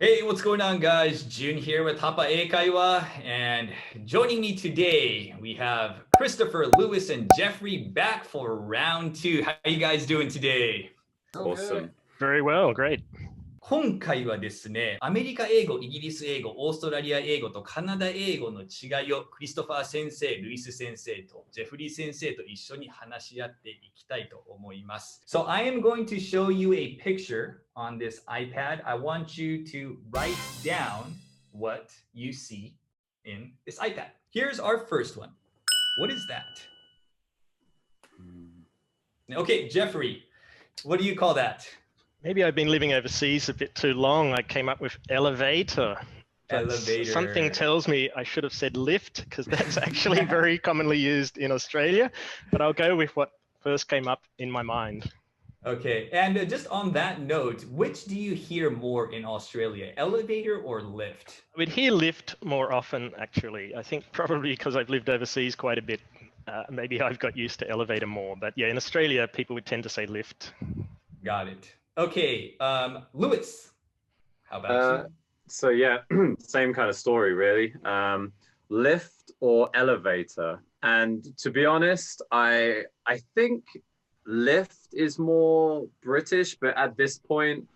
Hey, what's going on, guys? Jun here with Hapa英会話, and joining me today, we have Christopher, Lewis, and Jeffrey back for round two. How are you guys doing today? Awesome. Very well, great. 今回はですね、アメリカ英語、イギリス英語、オーストラリア英語とカナダ英語の違いをクリストファー先生、ルイス先生とジェフリー先生と一緒に話し合っていきたいと思います。So I am going to show you a picture on this iPad. I want you to write down what you see in this iPad. Here's our first one. What is that? Okay, Jeffrey, what do you call that? Maybe I've been living overseas a bit too long. I came up with elevator. Elevator. Something tells me I should have said lift because that's actually very commonly used in Australia. But I'll go with what first came up in my mind. Okay, and just on that note, which do you hear more in Australia, elevator or lift? I would hear lift more often, actually. I think probably because I've lived overseas quite a bit. Maybe I've got used to elevator more. But yeah, in Australia, people would tend to say lift. Got it. Okay, Lewis, how about you? So yeah, same kind of story really. Lift or elevator. And to be honest, I think lift is more British, but at this point,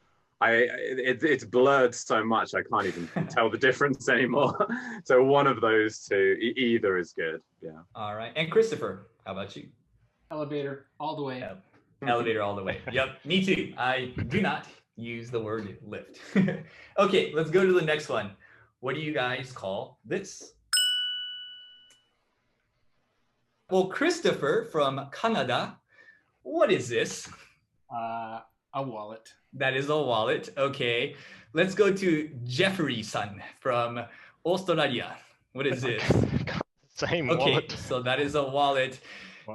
it's blurred so much I can't even tell the difference anymore. So one of those two, either is good. Yeah. All right, and Christopher, how about you? Elevator all the way. Yep. Elevator all the way. Yep, me too. I do not use the word lift. Okay, let's go to the next one. What do you guys call this? Well, Christopher from Canada, what is this? A wallet. That is a wallet. Okay, let's go to Jeffrey-san from Australia. What is this? Same Okay, wallet. so that is a wallet.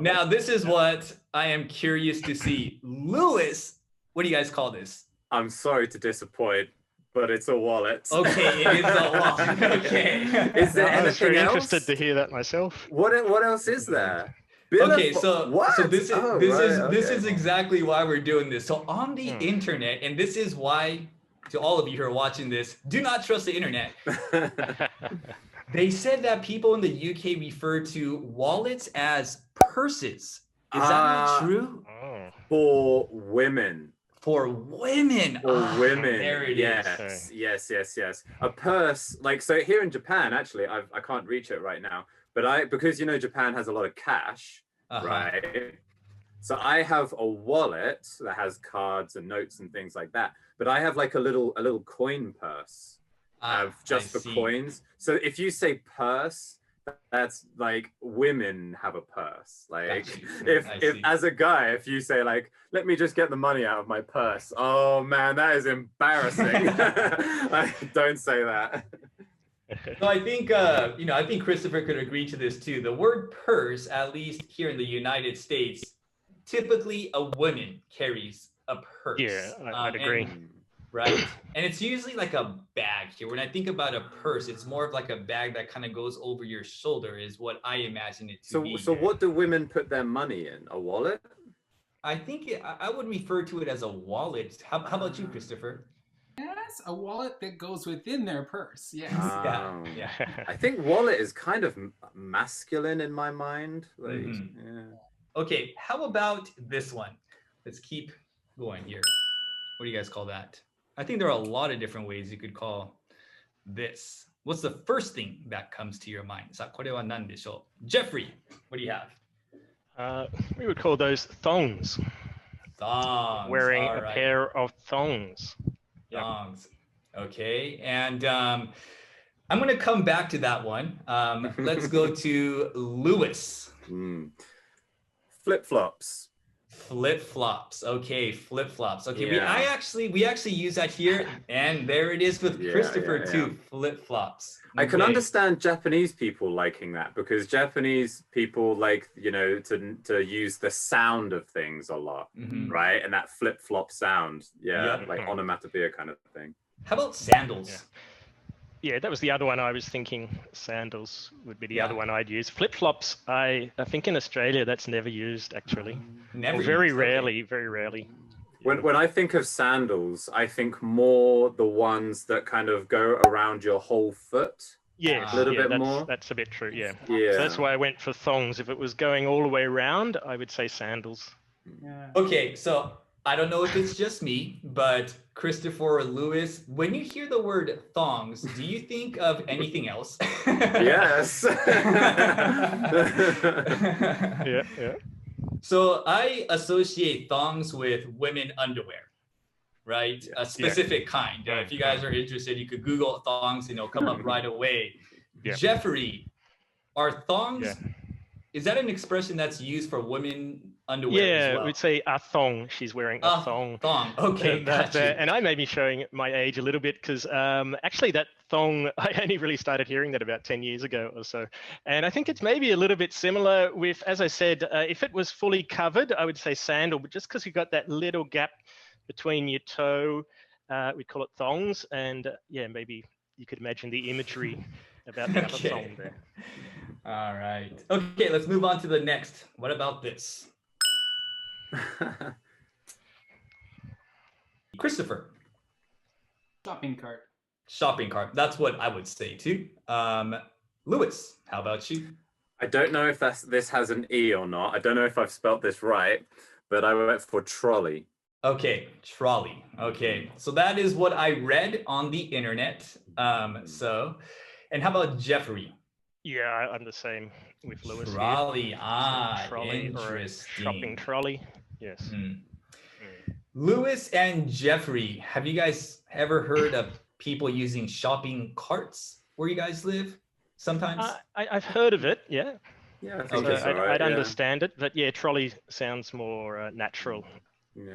Now, this is what I am curious to see. Lewis, what do you guys call this? I'm sorry to disappoint, but it's a wallet. Okay, it is a wallet. Okay. Is there I was anything very else? interested to hear that myself. What else is there? Okay, so this This is exactly why we're doing this. So on the internet, and this is why, to all of you who are watching this, do not trust the internet. They said that people in the UK refer to wallets as purses. Is that not true? Oh. For women. For women. For women. There it is. Yes. A purse, like, so here in Japan, actually, I can't reach it right now, but because, you know, Japan has a lot of cash, right? So I have a wallet that has cards and notes and things like that, but I have like a little coin purse. Just for coins. So if you say purse, that's like women have a purse. Like if as a guy, if you say like, let me just get the money out of my purse. Oh man, that is embarrassing. Don't say that. So I think, I think Christopher could agree to this too. The word purse, at least here in the United States, typically a woman carries a purse. Yeah, I'd agree. Right? And it's usually like a bag here. When I think about a purse, it's more of like a bag that kind of goes over your shoulder is what I imagine it to be. So what do women put their money in? A wallet? I think I would refer to it as a wallet. How about you, Christopher? Yes, a wallet that goes within their purse. Yes. Yeah. I think wallet is kind of masculine in my mind. Like, Okay, how about this one? Let's keep going here. What do you guys call that? I think there are a lot of different ways you could call this. What's the first thing that comes to your mind? さあ、これは何でしょう? Jeffrey, what do you have? We would call those thongs. Thongs. Wearing a pair of thongs. Thongs. Okay, and I'm going to come back to that one. Let's go to Lewis. Flip-flops. Flip-flops. Okay, flip-flops. Okay, yeah. we actually use that here, and there it is with Christopher too. Flip-flops. I can understand Japanese people liking that because Japanese people like, you know, to use the sound of things a lot, right? And that flip-flop sound, like onomatopoeia kind of thing. How about sandals? Yeah, that was the other one I was thinking. Sandals would be the other one I'd use. Flip-flops, I think in Australia that's never used actually. Never. Very rarely. When I think of sandals, I think more the ones that kind of go around your whole foot. Yes, a little bit that's, more. That's a bit true, yeah. Yeah. So that's why I went for thongs. If it was going all the way around, I would say sandals. Yeah. Okay, so I don't know if it's just me, but Christopher or Lewis, when you hear the word thongs, do you think of anything else? Yes. Yeah. So I associate thongs with women underwear, right? A specific kind. If you guys are interested, you could Google thongs and it'll come up right away. Yeah. Jeffrey, are thongs, is that an expression that's used for women underwear as well? We'd say a thong. She's wearing a thong. Thong, okay, gotcha. And I may be showing my age a little bit because actually that thong, I only really started hearing that about 10 years ago or so. And I think it's maybe a little bit similar with, as I said, if it was fully covered, I would say sandal, but just because you've got that little gap between your toe, we call it thongs. And maybe you could imagine the imagery about the other thong there. All right. Okay, let's move on to the next. What about this? Christopher. Shopping cart. Shopping cart. That's what I would say too. Lewis, how about you? I don't know if this has an E or not. I don't know if I've spelt this right, but I went for trolley. Okay, trolley. Okay, so that is what I read on the internet. And how about Jeffrey? Yeah, I'm the same with Lewis. Trolley. Trolley Interesting. Or shopping trolley. Yes. Lewis and Jeffrey, have you guys ever heard of people using shopping carts where you guys live? Sometimes. I've heard of it. Yeah. Yeah, I think it's all right, I'd understand it, but trolley sounds more natural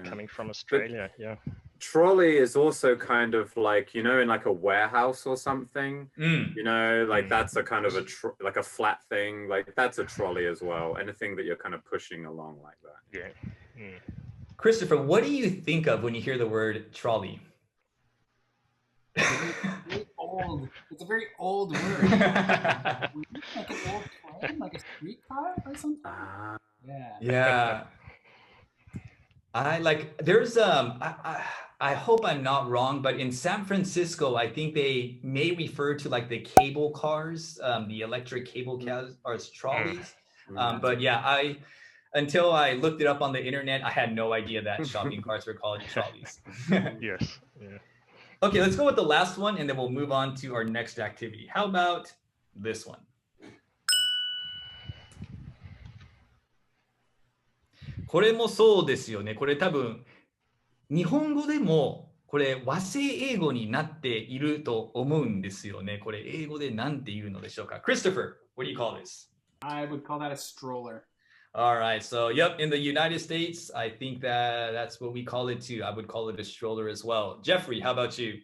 coming from Australia. But trolley is also kind of like, in like a warehouse or something, like that's a kind of like a flat thing, like that's a trolley as well. Anything that you're kind of pushing along like that. Yeah. Christopher, what do you think of when you hear the word trolley? Very old. It's a very old word. Like an old train, like a streetcar or something. Yeah. I hope I'm not wrong, but in San Francisco, I think they may refer to like the cable cars, the electric cable cars as trolleys. But until I looked it up on the internet, I had no idea that shopping carts were called trolleys. Yes. Yeah. Okay, let's go with the last one and then we'll move on to our next activity. How about this one? これもそうですよね。これ多分日本語でもこれ和製英語になっていると思うんですよね。これ英語でなんて言うのでしょうか。Christopher, what do you call this? I would call that a stroller. All right. So, in the United States, I think that's what we call it too. I would call it a stroller as well. Jeffrey, how about you?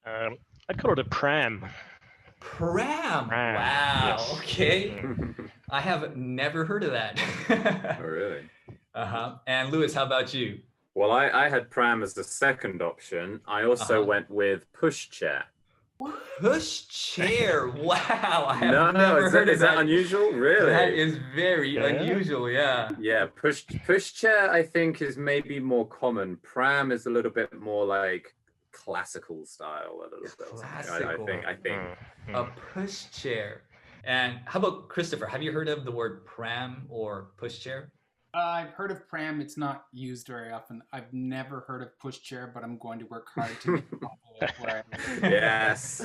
I'd call it a pram. Pram. Wow. Yes. Okay. I have never heard of that. Oh, really? And Lewis, how about you? Well, I had pram as the second option. I also went with pushchair. Pushchair. Wow. I have never heard of that. Is that unusual? Really? That is very unusual. Yeah. Yeah. Pushchair, I think, is maybe more common. Pram is a little bit more like classical style. A little bit. Classical. I think. A pushchair. And how about Christopher? Have you heard of the word pram or pushchair? I've heard of pram. It's not used very often. I've never heard of pushchair, but I'm going to work hard to make it where Yes.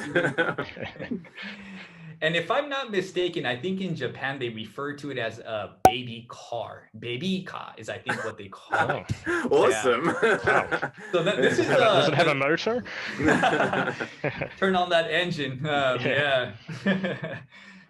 And if I'm not mistaken, I think in Japan they refer to it as a baby car. Baby car is, I think, what they call it. Awesome. Wow. So this is does it have a motor? Turn on that engine.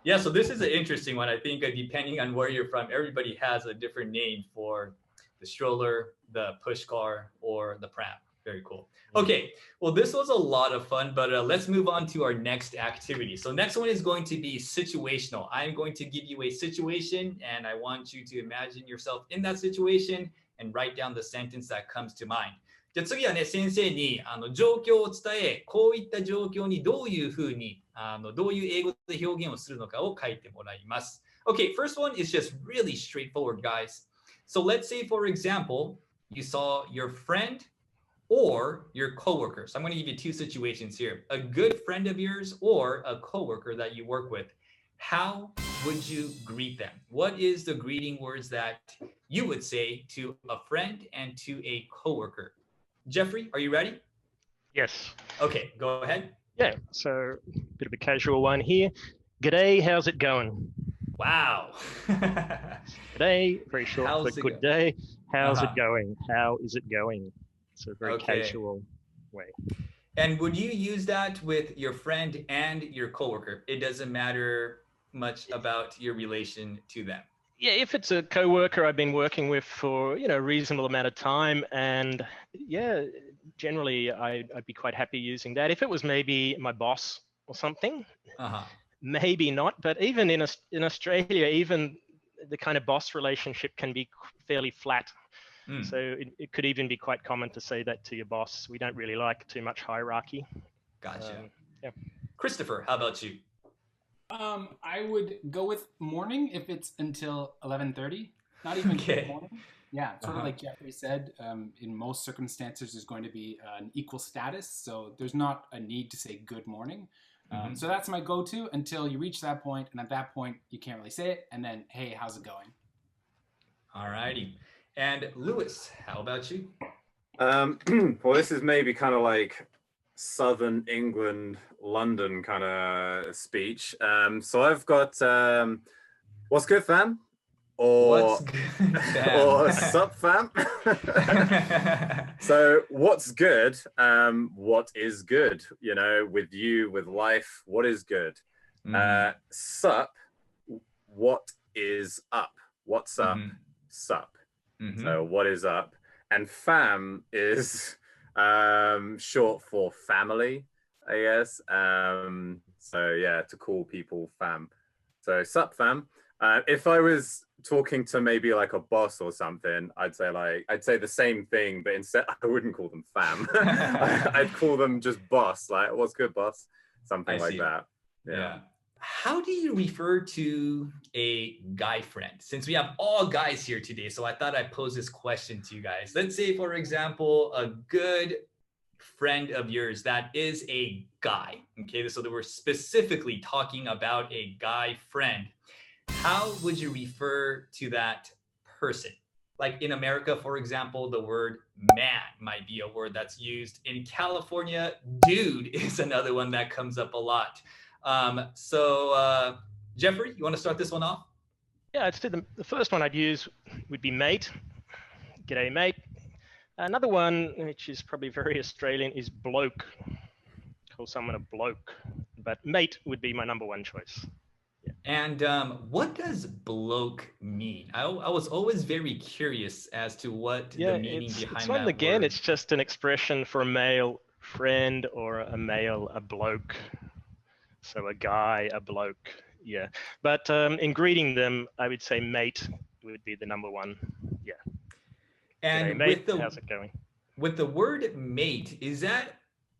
Yeah, so this is an interesting one. I think depending on where you're from, everybody has a different name for the stroller, the push car, or the pram. Very cool. Okay, well, this was a lot of fun, but let's move on to our next activity. So next one is going to be situational. I'm going to give you a situation, and I want you to imagine yourself in that situation and write down the sentence that comes to mind. じゃあ次はね、先生に状況を伝え、こういった状況にどういうふうにどういう英語で表現をするのかを書いてもらいます。Okay, first one is just really straightforward, guys. So let's say, for example, you saw your friend or your coworker. So I'm going to give you two situations here. A good friend of yours or a coworker that you work with. How would you greet them? What is the greeting words that you would say to a friend and to a coworker? Jeffrey, are you ready? Yes. Okay, go ahead. Yeah, so a bit of a casual one here. G'day, how's it going? Wow. G'day, very short How's for it good go- day. How's it going? How is it going? So very Okay. casual way. And would you use that with your friend and your coworker? It doesn't matter much about your relation to them. Yeah, if it's a coworker I've been working with for a reasonable amount of time, and yeah, generally I'd be quite happy using that. If it was maybe my boss or something, maybe not. But even in Australia, even the kind of boss relationship can be fairly flat. So it could even be quite common to say that to your boss. We don't really like too much hierarchy. Gotcha. Yeah. Christopher, how about you? I would go with morning if it's until 11:30. Not even Okay. good morning. Yeah, sort of like Jeffrey said, in most circumstances, there's going to be an equal status. So there's not a need to say good morning. So that's my go-to until you reach that point. And at that point, you can't really say it. And then, hey, how's it going? All righty. And Lewis, how about you? Well, this is maybe kind of like Southern England, London kind of speech. So I've got, what's good, fam? Or, What's good, fam? or sup, fam? So what's good? What is good? With you, with life, what is good? Sup, what is up? What's up? Sup. So what is up? And fam is short for family, I guess. So yeah, to call people fam. So sup, fam. If I was talking to maybe like a boss or something, I'd say the same thing, but instead I wouldn't call them fam. I'd call them just boss, like what's good, boss? Something like that. Yeah. How do you refer to a guy friend? Since we have all guys here today, so I thought I'd pose this question to you guys. Let's say, for example, a good friend of yours that is a guy. Okay, so we're specifically talking about a guy friend. How would you refer to that person? Like in America, for example, the word man might be a word that's used. In California, dude is another one that comes up a lot. So Jeffrey, you want to start this one off? Yeah, I'd say the first one I'd use would be mate. G'day, mate. Another one, which is probably very Australian, is bloke. Call someone a bloke. But mate would be my number one choice. Yeah. And what does bloke mean? I was always very curious as to what the meaning behind that again, word. it's just an expression for a male friend or a male, a bloke. So a guy, a bloke, yeah. But in greeting them, I would say mate would be the number one, yeah. And G'day, mate, how's it going? With the word mate, is that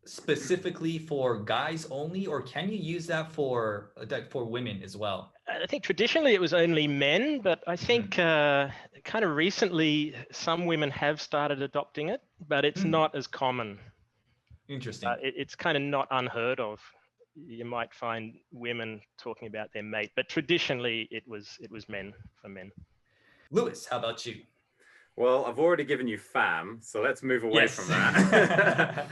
specifically for guys only, or can you use that for women as well? I think traditionally it was only men, but I think kind of recently some women have started adopting it, but it's not as common. Interesting. It's kind of not unheard of. You might find women talking about their mate, but traditionally it was men, for men. Lewis, how about you? Well, I've already given you fam, so let's move away from that.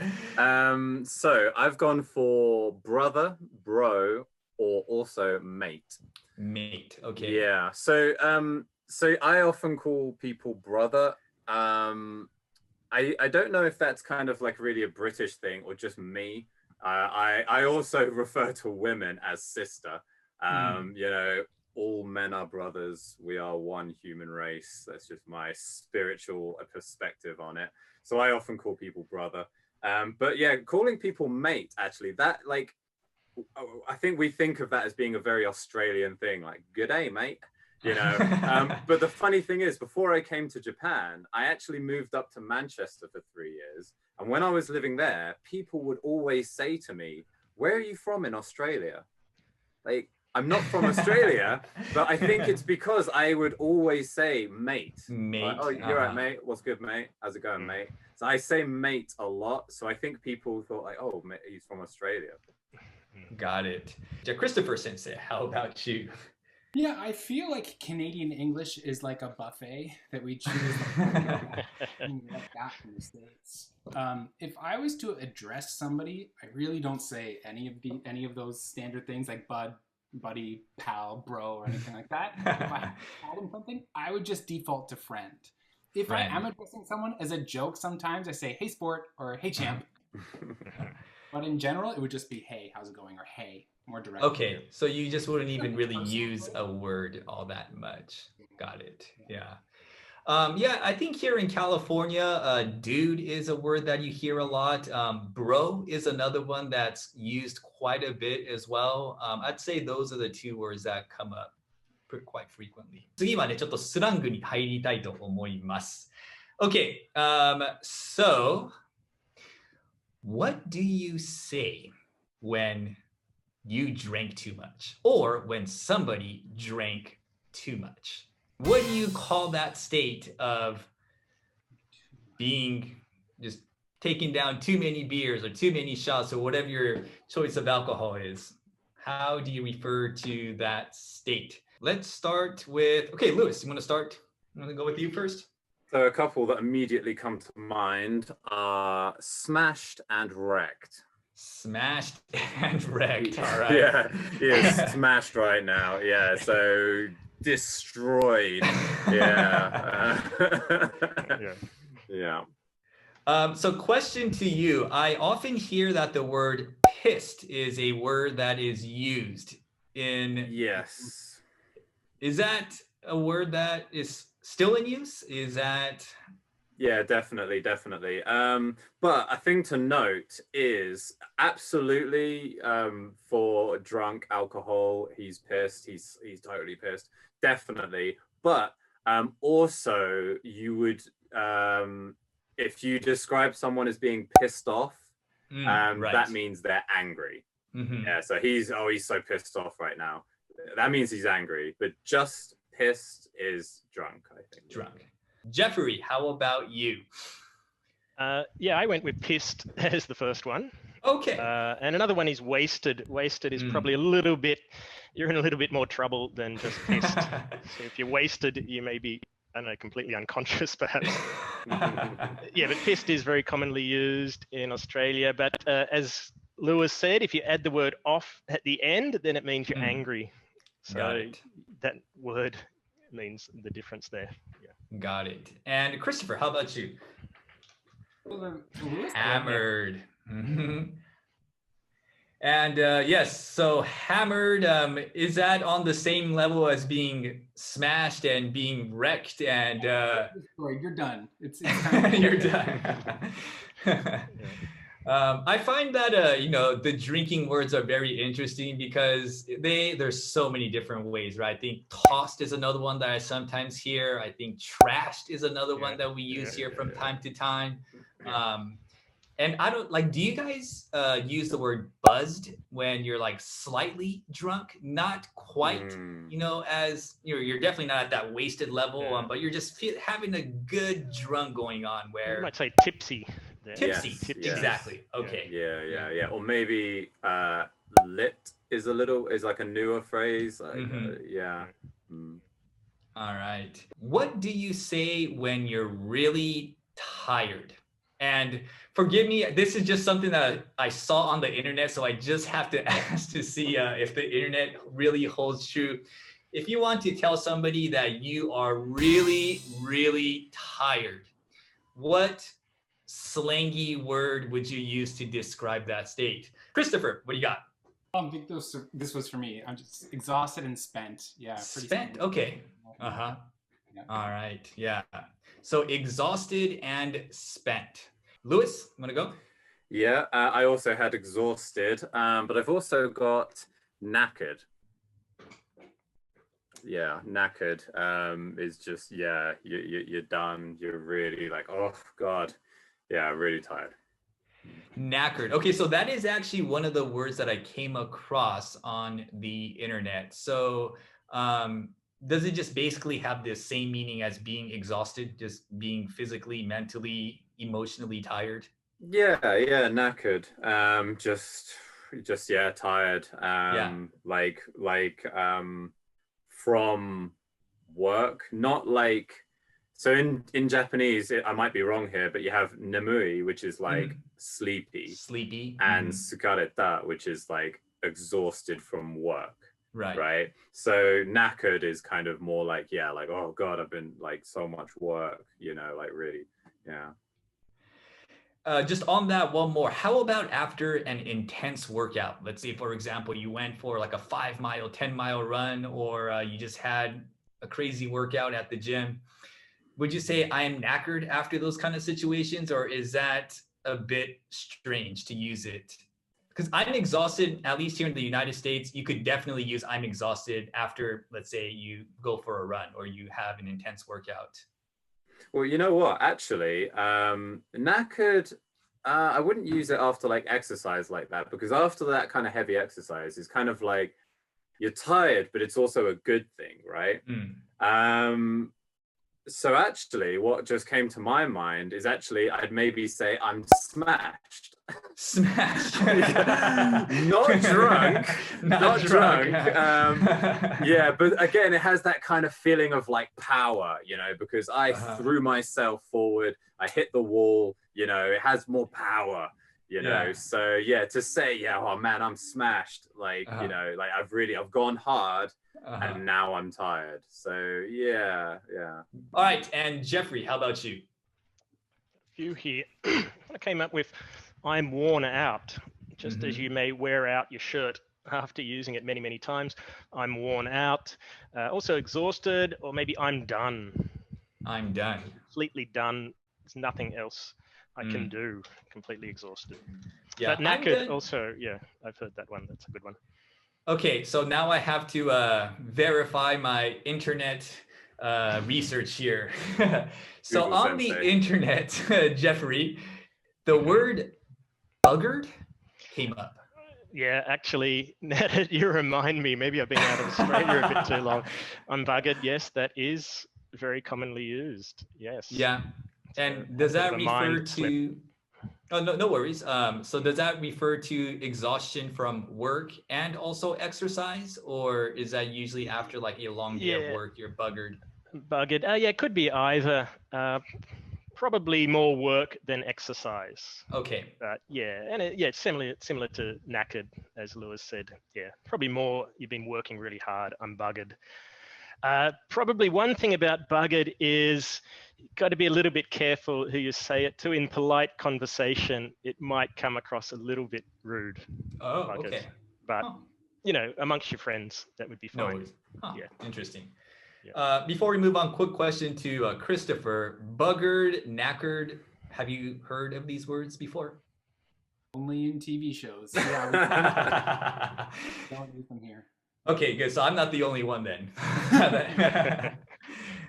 So I've gone for brother, bro, or also mate. Mate, okay. Yeah. So I often call people brother. I don't know if that's kind of like really a British thing or just me. I also refer to women as sister. All men are brothers. We are one human race. That's just my spiritual perspective on it. So I often call people brother. But yeah, calling people mate, actually, that like, I think we think of that as being a very Australian thing, like, good day, mate. But the funny thing is, before I came to Japan, I actually moved up to Manchester for 3 years. And when I was living there, people would always say to me, where are you from in Australia? Like, I'm not from Australia, but I think it's because I would always say mate. Mate. Like, oh, you're right, mate. What's good, mate? How's it going, mate? So I say mate a lot. So I think people thought like, oh, mate, he's from Australia. Got it. Christopher Sensei, how about you? Yeah, I feel like Canadian English is like a buffet that we choose like that in the States. If I was to address somebody, I really don't say any of those standard things like bud, buddy, pal, bro, or anything like that. If I call them something, I would just default to friend. If I am addressing someone as a joke, sometimes I say, hey, sport, or hey, champ. But in general, it would just be, hey, how's it going? Or hey, more direct. Okay, so you just wouldn't even really use a word all that much. Got it. Yeah. Yeah, I think here in California, dude is a word that you hear a lot. Bro is another one that's used quite a bit as well. I'd say those are the two words that come up quite frequently. 次はね、ちょっとスラングに入りたいと思います。Okay, so what do you say when you drank too much or when somebody drank too much? What do you call that state of being just taking down too many beers or too many shots or whatever your choice of alcohol is? How do you refer to that state? Let's start with, okay, Lewis, you want to start? I'm going to go with you first. So a couple that immediately come to mind are smashed and wrecked. Smashed and wrecked. All right. Yeah, he is smashed right now. Yeah, so destroyed. Yeah. Yeah. So question to you. I often hear that the word pissed is a word that is used in... Yes. Is that a word that is still in use? Is that... Yeah, definitely. But a thing to note is absolutely for drunk alcohol, he's pissed. He's totally pissed. Definitely. But also you would, if you describe someone as being pissed off, right. that means they're angry. Mm-hmm. Yeah. So he's so pissed off right now. That means he's angry. But just pissed is drunk, I think. Drunk. Jeffrey, how about you? Yeah, I went with pissed as the first one. Okay. And another one is wasted. Wasted is probably a little bit, you're in a little bit more trouble than just pissed. So if you're wasted, you may be, I don't know, completely unconscious perhaps. Yeah, but pissed is very commonly used in Australia. But as Lewis said, if you add the word off at the end, then it means you're angry. So that word means the difference there. Yeah. Got it. And Christopher, how about you? Hammered. Mm-hmm. And yes, so hammered, is that on the same level as being smashed and being wrecked? And you're done. It's kind of you're done. I find that you know, the drinking words are very interesting because there's so many different ways, right? I think tossed is another one that I sometimes hear. I think trashed is another one that we use here from time to time. And I don't like, do you guys use the word buzzed when you're like slightly drunk? Not quite, you know, as you're definitely not at that wasted level, but you're just having a good drunk going on where... You might say tipsy. Tipsy, exactly. Okay. Yeah. Or maybe lit is like a newer phrase. Like, All right. What do you say when you're really tired? And forgive me, this is just something that I saw on the internet, so I just have to ask to see if the internet really holds true. If you want to tell somebody that you are really, really tired, what slangy word would you use to describe that state? Christopher, what do you got? I think this was for me. I'm just exhausted and spent. Yeah. Spent. Okay. Yeah. All right. Yeah. So exhausted and spent. Lewis, want to go? Yeah, I also had exhausted, but I've also got knackered. Yeah, knackered is just, you're done. You're really like, oh God. Yeah, really tired. Knackered. Okay, so that is actually one of the words that I came across on the internet. So does it just basically have the same meaning as being exhausted, just being physically, mentally, emotionally tired? Yeah, knackered. Just yeah, tired. From work, not like. So in Japanese, I might be wrong here, but you have nemui, which is like sleepy, and tsukareta, which is like exhausted from work. Right. So knackered is kind of more like, like, oh God, I've been like so much work, like really, yeah. Just on that, one more. How about after an intense workout? Let's say, for example, you went for like a 5-mile, 10-mile run, or you just had a crazy workout at the gym. Would you say I am knackered after those kind of situations, or is that a bit strange to use it? Because I'm exhausted, at least here in the United States, you could definitely use I'm exhausted after, let's say, you go for a run or you have an intense workout. Well, you know what? Actually, knackered, I wouldn't use it after like exercise like that, because after that kind of heavy exercise is kind of like you're tired, but it's also a good thing, right? So actually, what just came to my mind is actually I'd maybe say I'm smashed. Smashed. Not drunk. Not drunk. Yeah, but again, it has that kind of feeling of like power, because I threw myself forward, I hit the wall, it has more power, So yeah, to say, oh man, I'm smashed, like, like I've gone hard. And now I'm tired. So yeah. All right, and Jeffrey, how about you? A few here. I came up with I'm worn out, just as you may wear out your shirt after using it many, many times. I'm worn out. Also exhausted, or maybe I'm done. I'm done. Completely done. There's nothing else I can do. Completely exhausted. Yeah, but knackered also, I've heard that one. That's a good one. Okay, so now I have to verify my internet research here. So Google on Sensei. the internet, Jeffrey, the word buggered came up. Yeah, actually, now that you remind me, maybe I've been out of Australia a bit too long. I'm buggered, yes, that is very commonly used, yes. Yeah, and does that refer to... Oh, no worries. So does that refer to exhaustion from work and also exercise, or is that usually after like a long day of work, you're buggered? Buggered. Yeah, it could be either. Probably more work than exercise. Okay. And it's similar to knackered, as Lewis said. Yeah, probably more. You've been working really hard. I'm buggered. Probably one thing about buggered is you've got to be a little bit careful who you say it to. In polite conversation, it might come across a little bit rude. Oh, buggered. Okay. But, amongst your friends, that would be fine. No worries. Yeah. Interesting. Yeah. Before we move on, quick question to Christopher. Buggered, knackered, have you heard of these words before? Only in TV shows. Yeah, we don't use them here. Okay, good. So I'm not the only one then.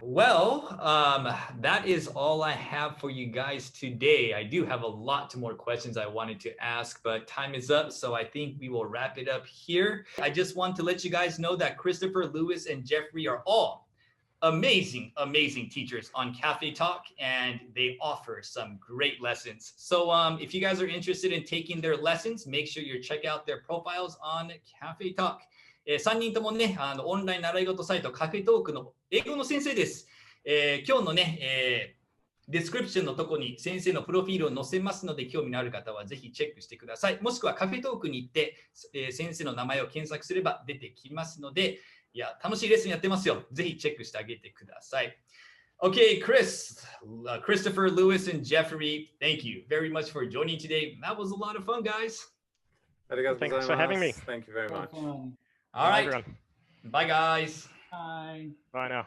Well, that is all I have for you guys today. I do have a lot more questions I wanted to ask, but time is up. So I think we will wrap it up here. I just want to let you guys know that Christopher, Lewis, and Jeffrey are all amazing teachers on Cafe Talk, and they offer some great lessons. So if you guys are interested in taking their lessons, make sure you check out their profiles on Cafe Talk. 3人ともね、オンライン習い事サイトカフェトークの英語の先生です。今日のね、ディスクリプションのところに先生のプロフィールを載せますので、興味のある方はぜひチェックしてください。もしくはカフェトークに行って、先生の名前を検索すれば出てきますので、いや、楽しいレッスンやってますよ。ぜひチェックしてあげてください。Okay, Christopher, Lewis, and Jeffrey, thank you very much for joining today. That was a lot of fun, guys. Thanks for having me. Thank you very much. All right. Everyone. Bye, guys. Bye. Bye now.